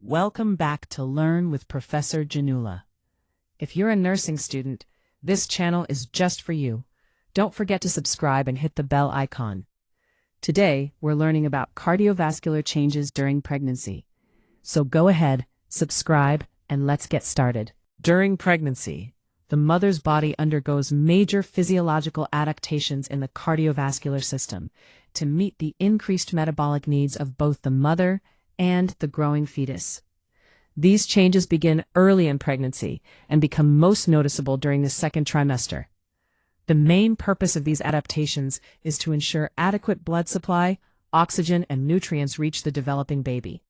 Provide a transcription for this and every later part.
Welcome back to Learn with Professor Janula. If you're a nursing student, this channel is just for you. Don't forget to subscribe and hit the bell icon. Today, we're learning about cardiovascular changes during pregnancy. So go ahead, subscribe, and let's get started. During pregnancy, the mother's body undergoes major physiological adaptations in the cardiovascular system to meet the increased metabolic needs of both the mother and the growing fetus. These changes begin early in pregnancy and become most noticeable during the second trimester. The main purpose of these adaptations is to ensure adequate blood supply, oxygen, and nutrients reach the developing baby.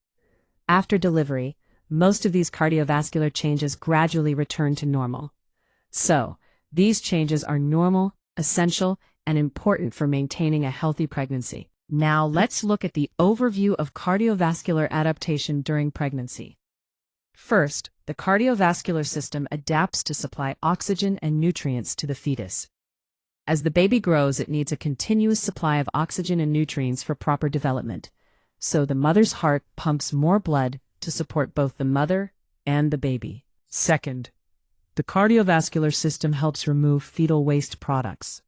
After delivery, most of these cardiovascular changes gradually return to normal. So, these changes are normal, essential, and important for maintaining a healthy pregnancy. Now let's look at the overview of cardiovascular adaptation during pregnancy. First, the cardiovascular system adapts to supply oxygen and nutrients to the fetus. As the baby grows, it needs a continuous supply of oxygen and nutrients for proper development. So the mother's heart pumps more blood to support both the mother and the baby. Second, the cardiovascular system helps remove fetal waste products.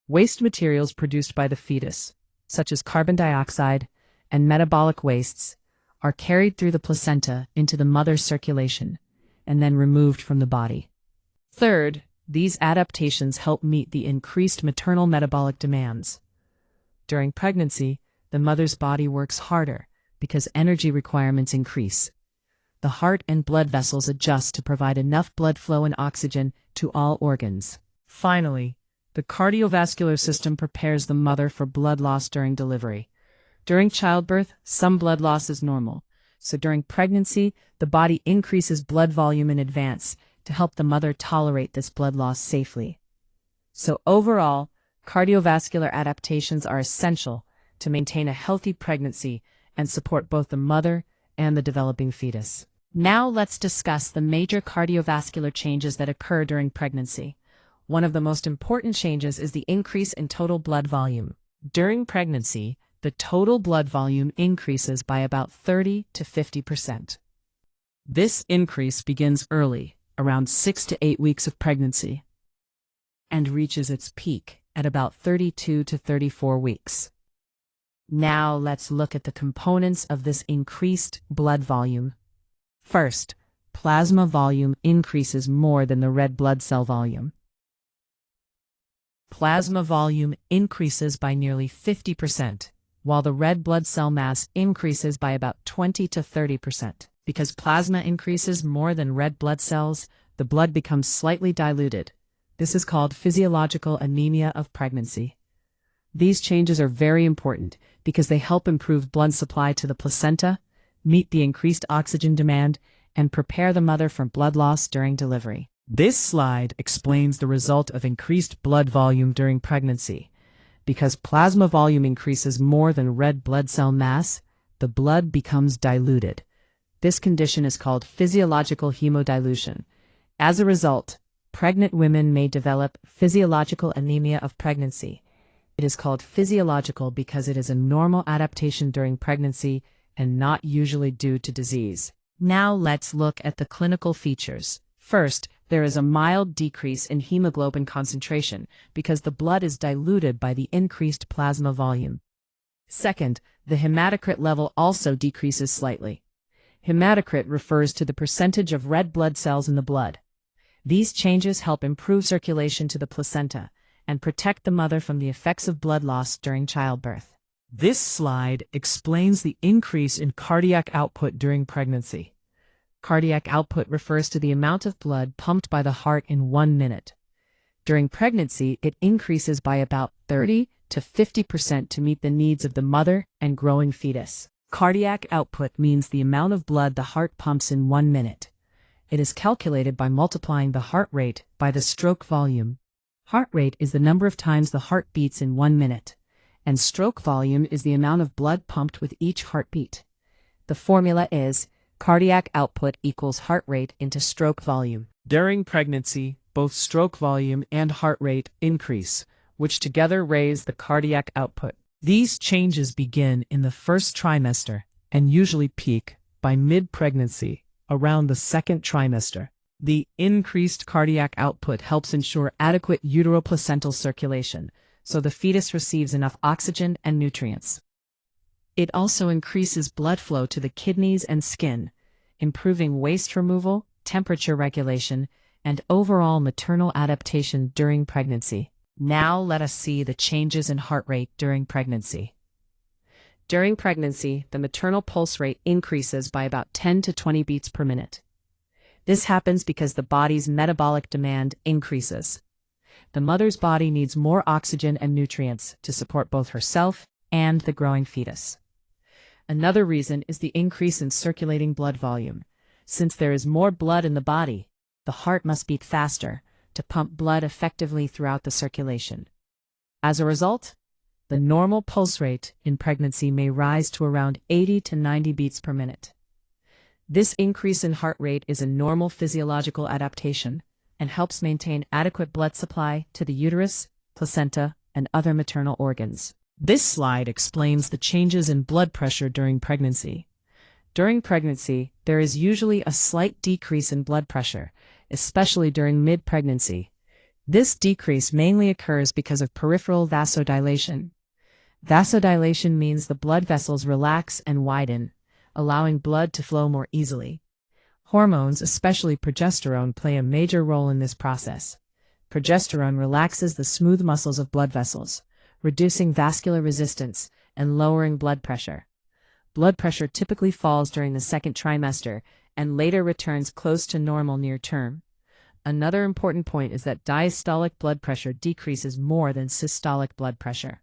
Waste materials produced by the fetus, such as carbon dioxide and metabolic wastes, are carried through the placenta into the mother's circulation and then removed from the body. Third, these adaptations help meet the increased maternal metabolic demands. During pregnancy, the mother's body works harder because energy requirements increase. The heart and blood vessels adjust to provide enough blood flow and oxygen to all organs. Finally, the cardiovascular system prepares the mother for blood loss during delivery. During childbirth, some blood loss is normal, so during pregnancy, the body increases blood volume in advance to help the mother tolerate this blood loss safely. So overall, cardiovascular adaptations are essential to maintain a healthy pregnancy and support both the mother and the developing fetus. Now let's discuss the major cardiovascular changes that occur during pregnancy. One of the most important changes is the increase in total blood volume. During pregnancy, the total blood volume increases by about 30 to 50%. This increase begins early, around 6 to 8 weeks of pregnancy, and reaches its peak at about 32 to 34 weeks. Now let's look at the components of this increased blood volume. First, plasma volume increases more than the red blood cell volume. Plasma volume increases by nearly 50%, while the red blood cell mass increases by about 20 to 30%. Because plasma increases more than red blood cells, the blood becomes slightly diluted. This is called physiological anemia of pregnancy. These changes are very important because they help improve blood supply to the placenta, meet the increased oxygen demand, and prepare the mother for blood loss during delivery. This slide explains the result of increased blood volume during pregnancy. Because plasma volume increases more than red blood cell mass, the blood becomes diluted. This condition is called physiological hemodilution. As a result, pregnant women may develop physiological anemia of pregnancy. It is called physiological because it is a normal adaptation during pregnancy and not usually due to disease. Now let's look at the clinical features. First, there is a mild decrease in hemoglobin concentration because the blood is diluted by the increased plasma volume. Second, the hematocrit level also decreases slightly. Hematocrit refers to the percentage of red blood cells in the blood. These changes help improve circulation to the placenta and protect the mother from the effects of blood loss during childbirth. This slide explains the increase in cardiac output during pregnancy. Cardiac output refers to the amount of blood pumped by the heart in 1 minute. During pregnancy, it increases by about 30 to 50% to meet the needs of the mother and growing fetus. Cardiac output means the amount of blood the heart pumps in 1 minute. It is calculated by multiplying the heart rate by the stroke volume. Heart rate is the number of times the heart beats in 1 minute, and stroke volume is the amount of blood pumped with each heartbeat. The formula is cardiac output equals heart rate into stroke volume. During pregnancy, both stroke volume and heart rate increase, which together raise the cardiac output. These changes begin in the first trimester and usually peak by mid-pregnancy, around the second trimester. The increased cardiac output helps ensure adequate uteroplacental circulation, so the fetus receives enough oxygen and nutrients. It also increases blood flow to the kidneys and skin, improving waste removal, temperature regulation, and overall maternal adaptation during pregnancy. Now let us see the changes in heart rate during pregnancy. During pregnancy, the maternal pulse rate increases by about 10 to 20 beats per minute. This happens because the body's metabolic demand increases. The mother's body needs more oxygen and nutrients to support both herself and the growing fetus. Another reason is the increase in circulating blood volume. Since there is more blood in the body, the heart must beat faster to pump blood effectively throughout the circulation. As a result, the normal pulse rate in pregnancy may rise to around 80 to 90 beats per minute. This increase in heart rate is a normal physiological adaptation and helps maintain adequate blood supply to the uterus, placenta, and other maternal organs. This slide explains the changes in blood pressure during pregnancy. During pregnancy, there is usually a slight decrease in blood pressure, especially during mid-pregnancy. This decrease mainly occurs because of peripheral vasodilation. Vasodilation means the blood vessels relax and widen, allowing blood to flow more easily. Hormones, especially progesterone, play a major role in this process. Progesterone relaxes the smooth muscles of blood vessels, reducing vascular resistance and lowering blood pressure. Blood pressure typically falls during the second trimester and later returns close to normal near term. Another important point is that diastolic blood pressure decreases more than systolic blood pressure.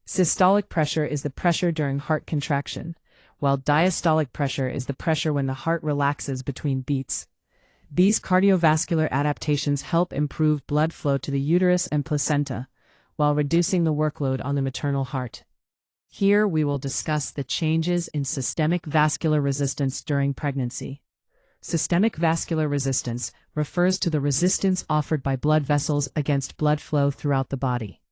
Systolic pressure is the pressure during heart contraction, while diastolic pressure is the pressure when the heart relaxes between beats. These cardiovascular adaptations help improve blood flow to the uterus and placenta, while reducing the workload on the maternal heart. Here we will discuss the changes in systemic vascular resistance during pregnancy. Systemic vascular resistance refers to the resistance offered by blood vessels against blood flow throughout the body.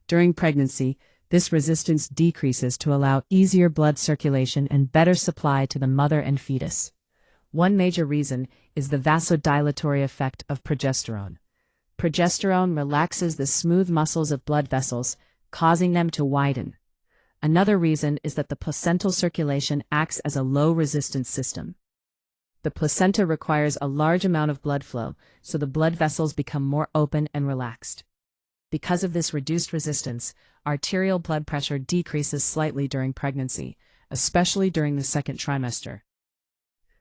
During pregnancy, this resistance decreases to allow easier blood circulation and better supply to the mother and fetus. One major reason is the vasodilatory effect of progesterone. Progesterone relaxes the smooth muscles of blood vessels, causing them to widen. Another reason is that the placental circulation acts as a low-resistance system. The placenta requires a large amount of blood flow, so the blood vessels become more open and relaxed. Because of this reduced resistance, arterial blood pressure decreases slightly during pregnancy, especially during the second trimester.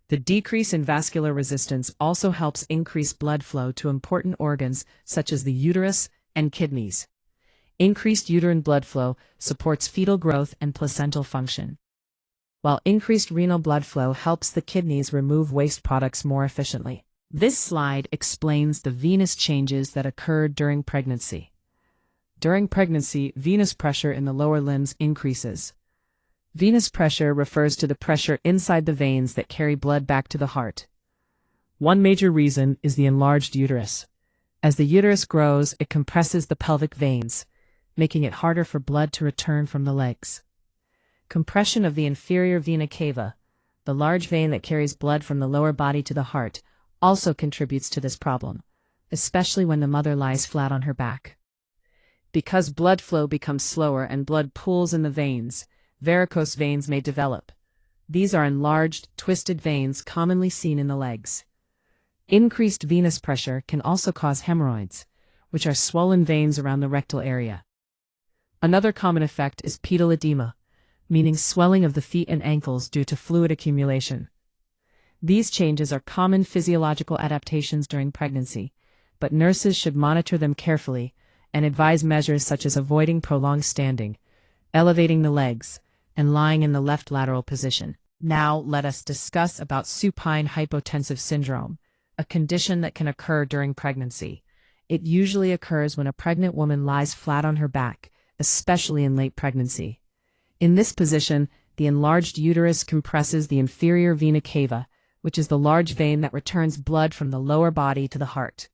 The decrease in vascular resistance also helps increase blood flow to important organs such as the uterus and kidneys. Increased uterine blood flow supports fetal growth and placental function, while increased renal blood flow helps the kidneys remove waste products more efficiently. This slide explains the venous changes that occurred during pregnancy. During pregnancy, venous pressure in the lower limbs increases. Venous pressure refers to the pressure inside the veins that carry blood back to the heart. One major reason is the enlarged uterus. As the uterus grows, it compresses the pelvic veins, making it harder for blood to return from the legs. Compression of the inferior vena cava, the large vein that carries blood from the lower body to the heart, also contributes to this problem, especially when the mother lies flat on her back. Because blood flow becomes slower and blood pools in the veins, varicose veins may develop. These are enlarged, twisted veins commonly seen in the legs. Increased venous pressure can also cause hemorrhoids, which are swollen veins around the rectal area. Another common effect is pedal edema, meaning swelling of the feet and ankles due to fluid accumulation. These changes are common physiological adaptations during pregnancy, but nurses should monitor them carefully and advise measures such as avoiding prolonged standing, elevating the legs, and lying in the left lateral position. Now let us discuss about supine hypotensive syndrome, a condition that can occur during pregnancy. It usually occurs when a pregnant woman lies flat on her back, especially in late pregnancy. In this position, the enlarged uterus compresses the inferior vena cava, which is the large vein that returns blood from the lower body to the heart.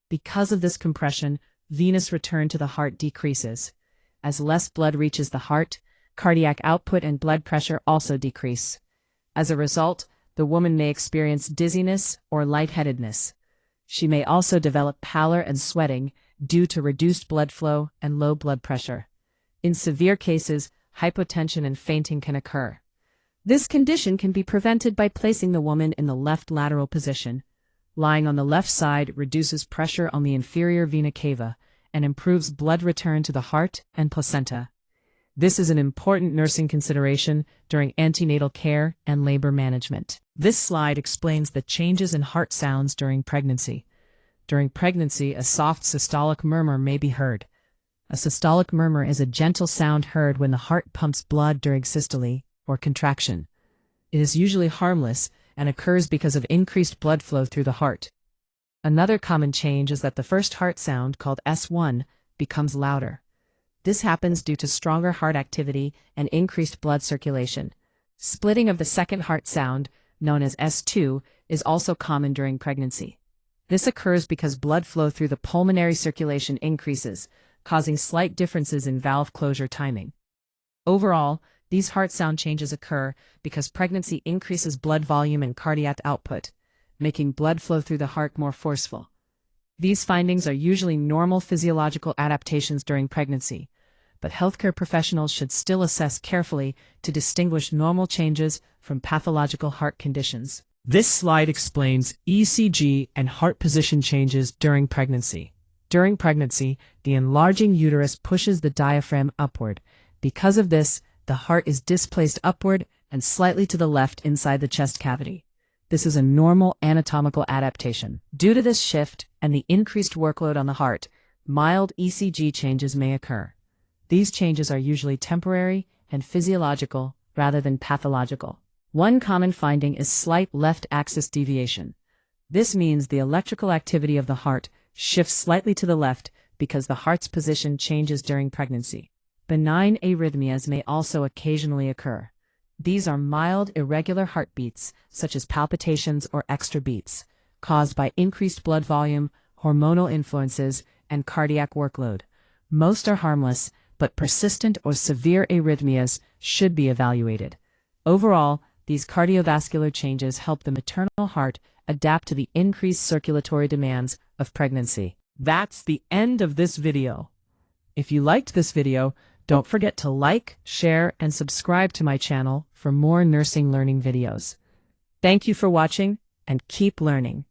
Because of this compression, venous return to the heart decreases. As less blood reaches the heart, cardiac output and blood pressure also decrease. As a result, the woman may experience dizziness or lightheadedness. She may also develop pallor and sweating due to reduced blood flow and low blood pressure. In severe cases, hypotension and fainting can occur. This condition can be prevented by placing the woman in the left lateral position. Lying on the left side reduces pressure on the inferior vena cava and improves blood return to the heart and placenta. This is an important nursing consideration during antenatal care and labor management. This slide explains the changes in heart sounds during pregnancy. During pregnancy, a soft systolic murmur may be heard. A systolic murmur is a gentle sound heard when the heart pumps blood during systole, or contraction. It is usually harmless and occurs because of increased blood flow through the heart. Another common change is that the first heart sound, called S1, becomes louder. This happens due to stronger heart activity and increased blood circulation. Splitting of the second heart sound, known as S2, is also common during pregnancy. This occurs because blood flow through the pulmonary circulation increases, causing slight differences in valve closure timing. Overall, these heart sound changes occur because pregnancy increases blood volume and cardiac output, making blood flow through the heart more forceful. These findings are usually normal physiological adaptations during pregnancy, but healthcare professionals should still assess carefully to distinguish normal changes from pathological heart conditions. This slide explains ECG and heart position changes during pregnancy. During pregnancy, the enlarging uterus pushes the diaphragm upward. Because of this, the heart is displaced upward and slightly to the left inside the chest cavity. This is a normal anatomical adaptation. Due to this shift and the increased workload on the heart, mild ECG changes may occur. These changes are usually temporary and physiological rather than pathological. One common finding is slight left axis deviation. This means the electrical activity of the heart shifts slightly to the left because the heart's position changes during pregnancy. Benign arrhythmias may also occasionally occur. These are mild, irregular heartbeats, such as palpitations or extra beats, caused by increased blood volume, hormonal influences, and cardiac workload. Most are harmless, but persistent or severe arrhythmias should be evaluated. Overall, these cardiovascular changes help the maternal heart adapt to the increased circulatory demands of pregnancy. That's the end of this video. If you liked this video, don't forget to like, share, and subscribe to my channel for more nursing learning videos. Thank you for watching, and keep learning.